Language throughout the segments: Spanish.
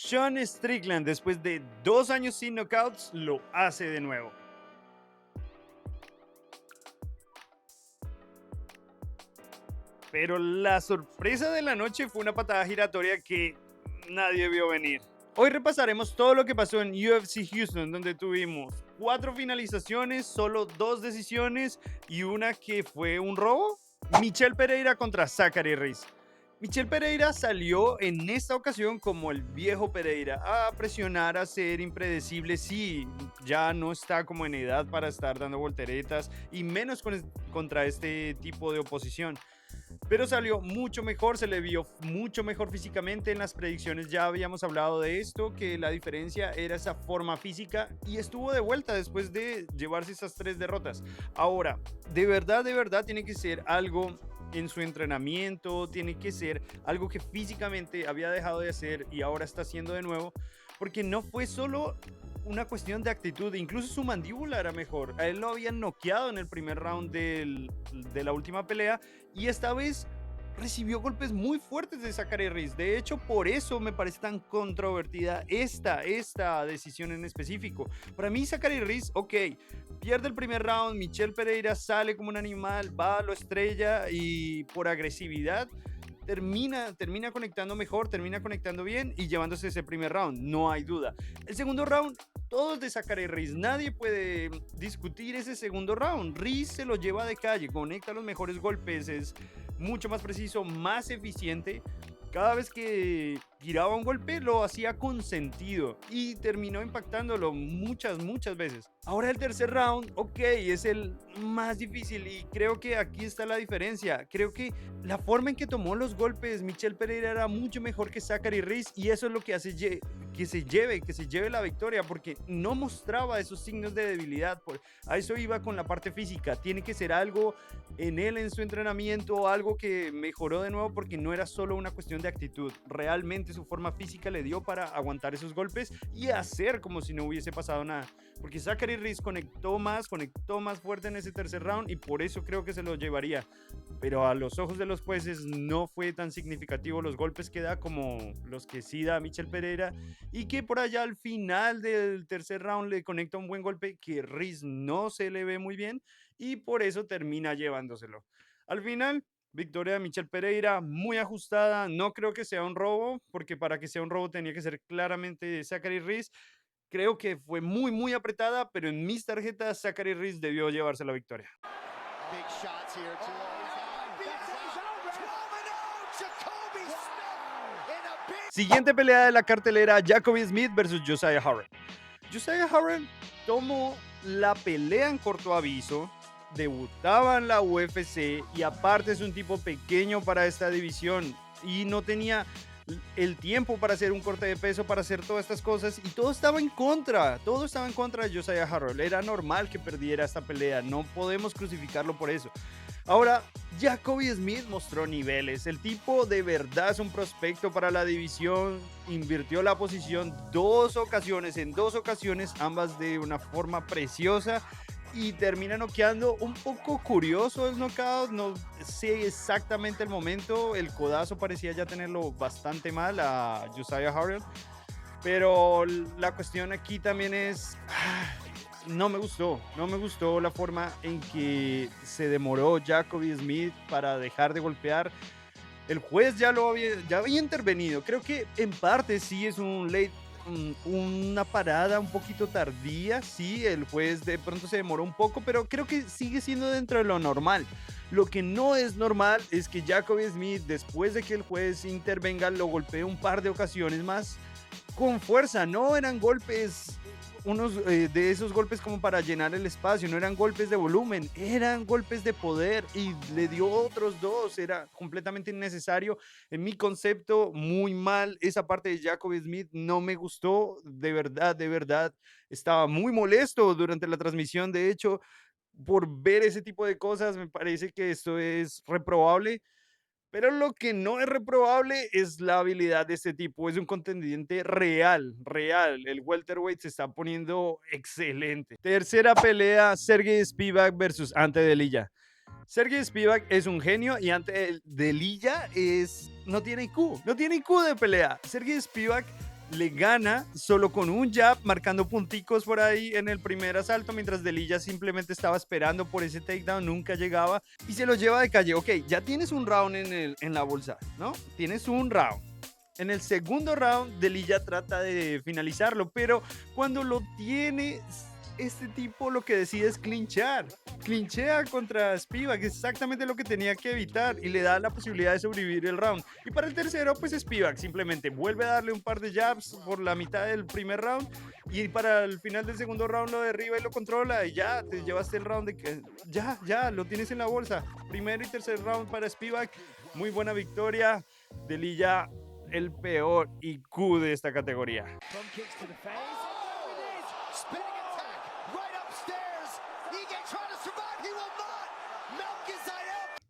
Sean Strickland, después de 2 años sin knockouts, lo hace de nuevo. Pero la sorpresa de la noche fue una patada giratoria que nadie vio venir. Hoy repasaremos todo lo que pasó en UFC Houston, donde tuvimos 4 finalizaciones, solo 2 decisiones y una que fue un robo. Michel Pereira contra Zachary Reis. Michel Pereira salió en esta ocasión como el viejo Pereira, a presionar, a ser impredecible. Sí, ya no está como en edad para estar dando volteretas y menos contra este tipo de oposición. Pero salió mucho mejor, se le vio mucho mejor físicamente. En las predicciones ya habíamos hablado de esto, que la diferencia era esa forma física, y estuvo de vuelta después de llevarse esas 3 derrotas. Ahora, de verdad tiene que ser algo en su entrenamiento, tiene que ser algo que físicamente había dejado de hacer y ahora está haciendo de nuevo, porque no fue solo una cuestión de actitud, incluso su mandíbula era mejor. A él lo habían noqueado en el primer round de la última pelea y esta vez recibió golpes muy fuertes de Zachary Reis. De hecho, por eso me parece tan controvertida esta decisión en específico. Para mí, Zachary Reis, ok, pierde el primer round, Michel Pereira sale como un animal, va, lo estrella y por agresividad termina conectando mejor, termina conectando bien y llevándose ese primer round, no hay duda. El segundo round, todos de Zachary Reis, nadie puede discutir ese segundo round. Reis se lo lleva de calle, conecta los mejores golpes, es mucho más preciso, más eficiente. Cada vez que tiraba un golpe lo hacía con sentido y terminó impactándolo muchas veces. Ahora el tercer round, ok, es el más difícil y creo que aquí está la diferencia. Creo que la forma en que tomó los golpes Michel Pereira era mucho mejor que Zachary Reis y eso es lo que hace que se lleve la victoria, porque no mostraba esos signos de debilidad. A eso iba con la parte física. Tiene que ser algo en él, en su entrenamiento, algo que mejoró de nuevo, porque no era solo una cuestión de actitud. Realmente su forma física le dio para aguantar esos golpes y hacer como si no hubiese pasado nada. Porque Zachary Reis conectó más fuerte en ese tercer round y por eso creo que se lo llevaría. Pero a los ojos de los jueces no fue tan significativo los golpes que da como los que sí da Michel Pereira, y que por allá al final del tercer round le conecta un buen golpe que Reis no se le ve muy bien y por eso termina llevándoselo. Al final, victoria de Michel Pereira, muy ajustada. No creo que sea un robo, porque para que sea un robo tenía que ser claramente Zachary Reis. Creo que fue muy apretada, pero en mis tarjetas Zachary Reis debió llevarse la victoria. Big shots here too. Siguiente pelea de la cartelera: Jacoby Smith versus Josiah Harrell. Josiah Harrell tomó la pelea en corto aviso, debutaba en la UFC y aparte es un tipo pequeño para esta división y no tenía el tiempo para hacer un corte de peso, para hacer todas estas cosas, y todo estaba en contra de Josiah Harrell. Era normal que perdiera esta pelea, no podemos crucificarlo por eso. Ahora, Jacoby Smith mostró niveles. El tipo de verdad es un prospecto para la división. Invirtió la posición en dos ocasiones, ambas de una forma preciosa, y termina noqueando. Un poco curioso el knockout, no sé exactamente el momento. El codazo parecía ya tenerlo bastante mal a Josiah Harrell, pero la cuestión aquí también es... no me gustó la forma en que se demoró Jacoby Smith para dejar de golpear. El juez ya había intervenido. Creo que en parte sí es una parada un poquito tardía. Sí, el juez de pronto se demoró un poco, pero creo que sigue siendo dentro de lo normal. Lo que no es normal es que Jacoby Smith, después de que el juez intervenga, lo golpee un par de ocasiones más con fuerza. No eran golpes, de esos golpes como para llenar el espacio, no eran golpes de volumen, eran golpes de poder, y le dio otros dos. Era completamente innecesario. En mi concepto, muy mal esa parte de Jacoby Smith, no me gustó, de verdad, estaba muy molesto durante la transmisión, de hecho, por ver ese tipo de cosas. Me parece que esto es reprobable. Pero lo que no es reprobable es la habilidad de este tipo. Es un contendiente real. El welterweight se está poniendo excelente. Tercera pelea: Sergey Spivak versus Ante Delija. Sergey Spivak es un genio y Ante Delija no tiene IQ de pelea. Sergey Spivak le gana solo con un jab, marcando punticos por ahí en el primer asalto, mientras Delilla simplemente estaba esperando por ese takedown, nunca llegaba y se lo lleva de calle. Ok, ya tienes un round en la bolsa, ¿no? Tienes un round. En el segundo round, Delilla trata de finalizarlo, pero cuando lo tiene, este tipo lo que decide es clinchar. Clinchea contra Spivak, que es exactamente lo que tenía que evitar, y le da la posibilidad de sobrevivir el round. Y para el tercero, pues Spivak simplemente vuelve a darle un par de jabs por la mitad del primer round, y para el final del segundo round lo derriba y lo controla, y ya te llevaste el round de que ya lo tienes en la bolsa. Primero y tercer round para Spivak, muy buena victoria. Delilla, el peor IQ de esta categoría.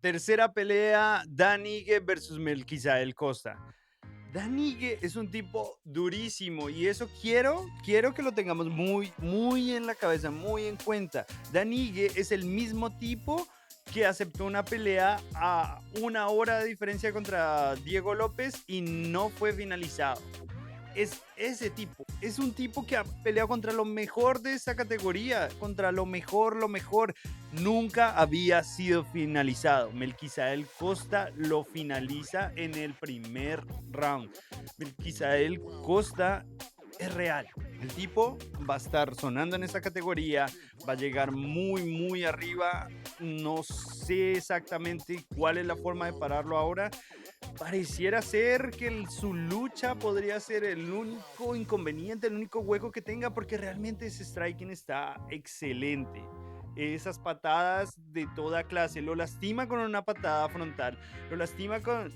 Tercera pelea, Dan Ige versus Melquizael Costa. Dan Ige es un tipo durísimo y eso quiero que lo tengamos muy en la cabeza, muy en cuenta. Dan Ige es el mismo tipo que aceptó una pelea a 1 hora de diferencia contra Diego López y no fue finalizado. Es ese tipo, es un tipo que ha peleado contra lo mejor de esta categoría, contra lo mejor, nunca había sido finalizado. Melquizael Costa lo finaliza en el primer round. Melquizael Costa es real. El tipo va a estar sonando en esta categoría, va a llegar muy arriba. No sé exactamente cuál es la forma de pararlo ahora. Pareciera ser que su lucha podría ser el único inconveniente, el único hueco que tenga, porque realmente ese striking está excelente. Esas patadas de toda clase, lo lastima con una patada frontal,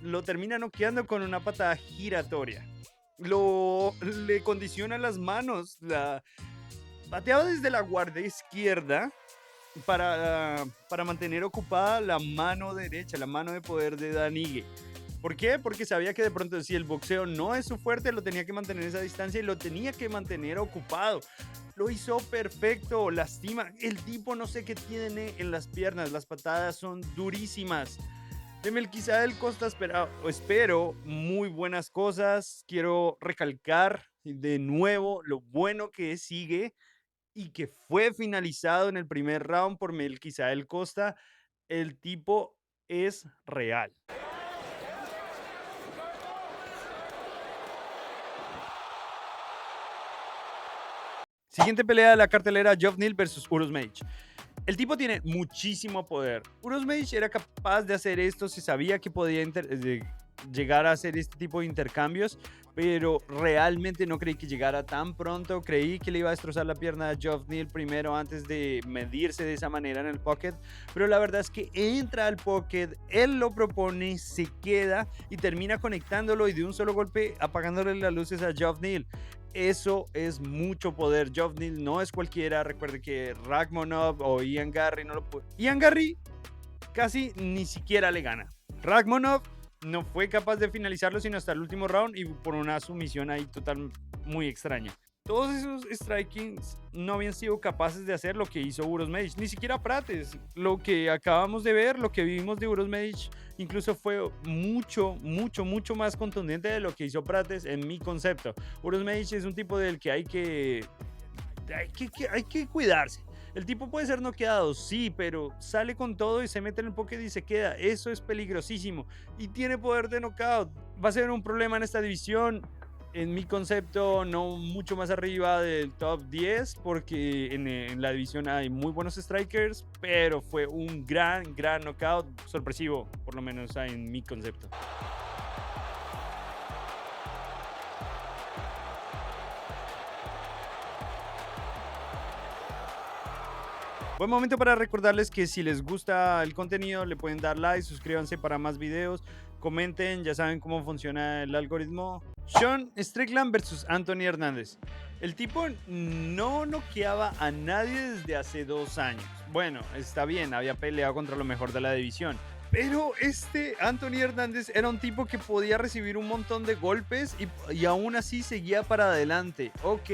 lo termina noqueando con una patada giratoria, le condiciona las manos, pateaba desde la guardia izquierda para mantener ocupada la mano derecha, la mano de poder de Dan Ige. ¿Por qué? Porque sabía que de pronto si el boxeo no es su fuerte, lo tenía que mantener a esa distancia y lo tenía que mantener ocupado. Lo hizo perfecto, lastima. El tipo no sé qué tiene en las piernas, las patadas son durísimas. De Melquizael Costa espero muy buenas cosas. Quiero recalcar de nuevo lo bueno que sigue y que fue finalizado en el primer round por Melquizael Costa. El tipo es real. Siguiente pelea de la cartelera, Geoff Neal versus Uros Mage. El tipo tiene muchísimo poder. Uros Mage era capaz de hacer esto, se sabía que podía llegar a hacer este tipo de intercambios, pero realmente no creí que llegara tan pronto. Creí que le iba a destrozar la pierna a Geoff Neal primero antes de medirse de esa manera en el pocket, pero la verdad es que entra al pocket, él lo propone, se queda y termina conectándolo y de un solo golpe apagándole las luces a Geoff Neal. Eso es mucho poder. Geoff Neal no es cualquiera. Recuerde que Rakhmonov o Ian Garry no lo puede. Ian Garry casi ni siquiera le gana. Rakhmonov no fue capaz de finalizarlo sino hasta el último round y por una sumisión ahí total muy extraña. Todos esos strikings no habían sido capaces de hacer lo que hizo Uros Mage, ni siquiera Prates. Lo que acabamos de ver, lo que vimos de Uros Mage, incluso fue mucho más contundente de lo que hizo Prates en mi concepto. Uros Mage es un tipo del que hay que cuidarse. El tipo puede ser noqueado, sí, pero sale con todo y se mete en el pocket y se queda. Eso es peligrosísimo. Y tiene poder de knockout. Va a ser un problema en esta división. En mi concepto, no mucho más arriba del top 10, porque en la división hay muy buenos strikers, pero fue un gran knockout, sorpresivo, por lo menos en mi concepto. Buen momento para recordarles que si les gusta el contenido le pueden dar like, suscríbanse para más videos, comenten, ya saben cómo funciona el algoritmo. Sean Strickland versus Anthony Hernández. El tipo no noqueaba a nadie desde hace 2 años. Bueno, está bien, había peleado contra lo mejor de la división. Pero Anthony Hernández era un tipo que podía recibir un montón de golpes y aún así seguía para adelante. Ok,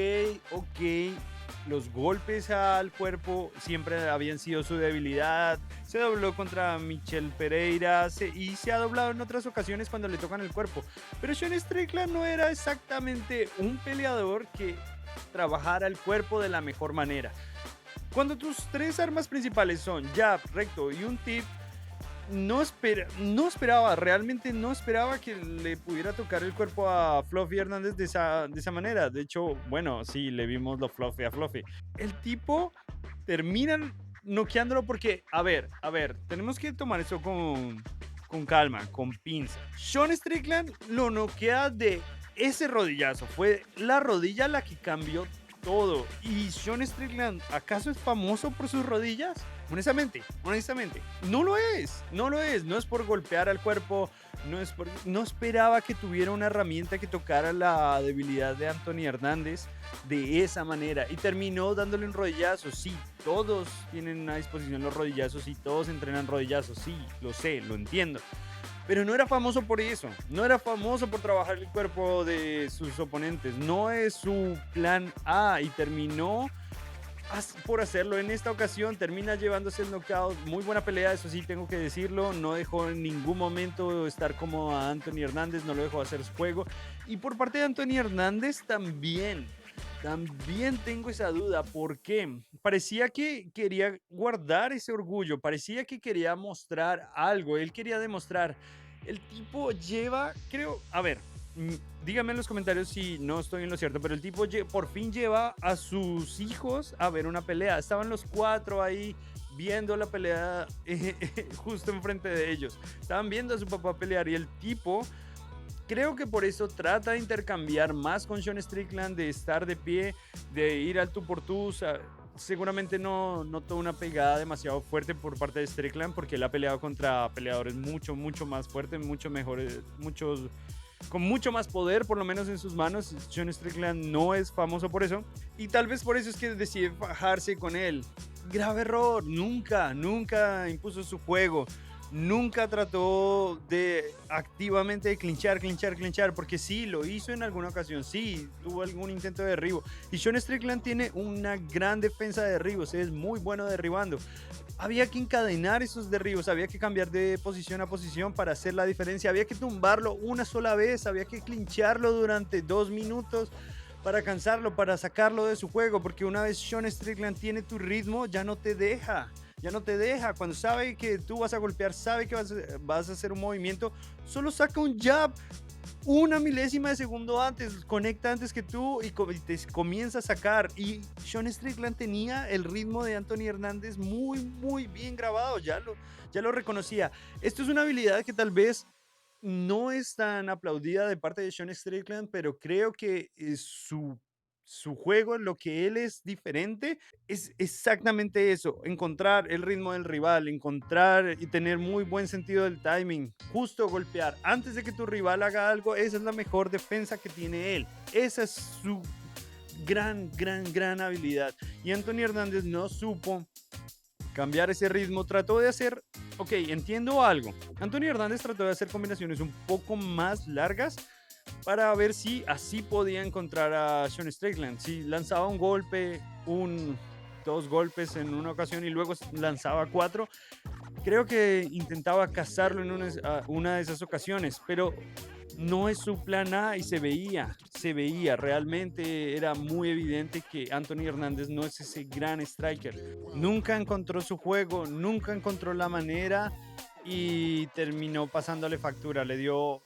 los golpes al cuerpo siempre habían sido su debilidad. Se dobló contra Michel Pereira y se ha doblado en otras ocasiones cuando le tocan el cuerpo. Pero Sean Strickland no era exactamente un peleador que trabajara el cuerpo de la mejor manera. Cuando tus tres armas principales son jab, recto y un tip, realmente no esperaba que le pudiera tocar el cuerpo a Fluffy Hernández de esa manera. De hecho, bueno, sí, le vimos lo Fluffy a Fluffy. El tipo termina noqueándolo porque, a ver, tenemos que tomar eso con calma, con pinza. Sean Strickland lo noquea de ese rodillazo. Fue la rodilla la que cambió todo. ¿Y Sean Strickland acaso es famoso por sus rodillas? Honestamente, no es por golpear al cuerpo, no esperaba que tuviera una herramienta que tocara la debilidad de Anthony Hernández de esa manera y terminó dándole un rodillazo. Sí, todos tienen a disposición los rodillazos y todos entrenan rodillazos, sí, lo sé, lo entiendo. Pero no era famoso por eso, no era famoso por trabajar el cuerpo de sus oponentes, no es su plan A y terminó por hacerlo en esta ocasión, termina llevándose el knockout. Muy buena pelea, eso sí tengo que decirlo, no dejó en ningún momento estar como a Anthony Hernández, no lo dejó hacer su juego. Y por parte de Anthony Hernández también tengo esa duda, porque parecía que quería guardar ese orgullo, parecía que quería mostrar algo, él quería demostrar. El tipo lleva, creo, a ver, díganme en los comentarios si no estoy en lo cierto, pero el tipo por fin lleva a sus hijos a ver una pelea. Estaban los cuatro ahí viendo la pelea justo enfrente de ellos. Estaban viendo a su papá pelear y el tipo, creo que por eso trata de intercambiar más con Sean Strickland, de estar de pie, de ir al tú por tú. Seguramente no notó una pegada demasiado fuerte por parte de Strickland porque él ha peleado contra peleadores mucho más fuertes, mucho mejores, con mucho más poder, por lo menos en sus manos. Sean Strickland no es famoso por eso y tal vez por eso es que decide fajarse con él. Grave error, nunca impuso su juego, nunca trató de activamente de clinchar, porque sí, lo hizo en alguna ocasión, sí, tuvo algún intento de derribo. Y Sean Strickland tiene una gran defensa de derribos, es muy bueno derribando. Había que encadenar esos derribos, había que cambiar de posición a posición para hacer la diferencia, había que tumbarlo una sola vez, había que clincharlo durante 2 minutos para cansarlo, para sacarlo de su juego, porque una vez Sean Strickland tiene tu ritmo, ya no te deja. Cuando sabe que tú vas a golpear, sabe que vas a hacer un movimiento, solo saca un jab una milésima de segundo antes, conecta antes que tú y te comienza a sacar. Y Sean Strickland tenía el ritmo de Anthony Hernández muy bien grabado, ya lo reconocía. Esto es una habilidad que tal vez no es tan aplaudida de parte de Sean Strickland, pero creo que su juego, lo que él es diferente, es exactamente eso: encontrar el ritmo del rival, encontrar y tener muy buen sentido del timing, justo golpear antes de que tu rival haga algo. Esa es la mejor defensa que tiene él, esa es su gran habilidad. Y Anthony Hernández no supo cambiar ese ritmo, trató de hacer, entiendo algo, Anthony Hernández trató de hacer combinaciones un poco más largas para ver si así podía encontrar a Sean Strickland. Si lanzaba un golpe, 2 golpes en una ocasión y luego lanzaba 4, creo que intentaba cazarlo en una de esas ocasiones, pero no es su plan A y se veía, realmente era muy evidente que Anthony Hernández no es ese gran striker. Nunca encontró su juego, nunca encontró la manera y terminó pasándole factura. Le dio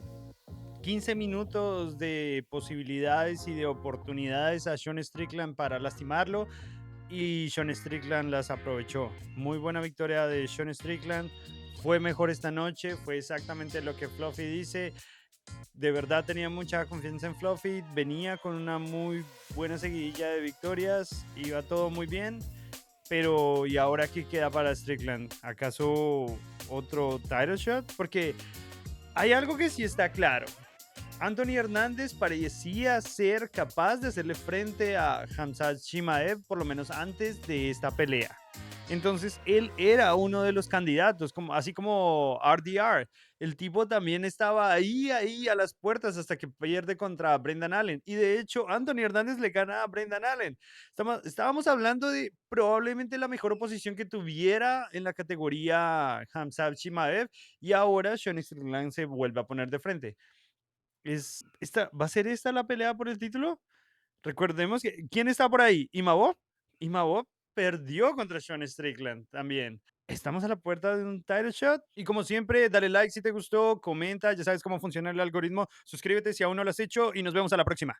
15 minutos de posibilidades y de oportunidades a Sean Strickland para lastimarlo y Sean Strickland las aprovechó. Muy buena victoria de Sean Strickland, fue mejor esta noche, fue exactamente lo que Fluffy dice. De verdad tenía mucha confianza en Fluffy, venía con una muy buena seguidilla de victorias, iba todo muy bien, pero ¿y ahora qué queda para Strickland? ¿Acaso otro title shot? Porque hay algo que sí está claro: Anthony Hernández parecía ser capaz de hacerle frente a Khamzat Chimaev, por lo menos antes de esta pelea. Entonces, él era uno de los candidatos, como, así como RDR. El tipo también estaba ahí a las puertas hasta que pierde contra Brendan Allen. Y de hecho, Anthony Hernández le gana a Brendan Allen. Estábamos hablando de probablemente la mejor oposición que tuviera en la categoría Hamzat Chimaev. Y ahora Sean Strickland se vuelve a poner de frente. ¿Va a ser esta la pelea por el título? Recordemos que, ¿quién está por ahí? ¿Imavov? Imavov perdió contra Sean Strickland también. Estamos a la puerta de un title shot. Y como siempre, dale like si te gustó, comenta, ya sabes cómo funciona el algoritmo. Suscríbete si aún no lo has hecho y nos vemos a la próxima.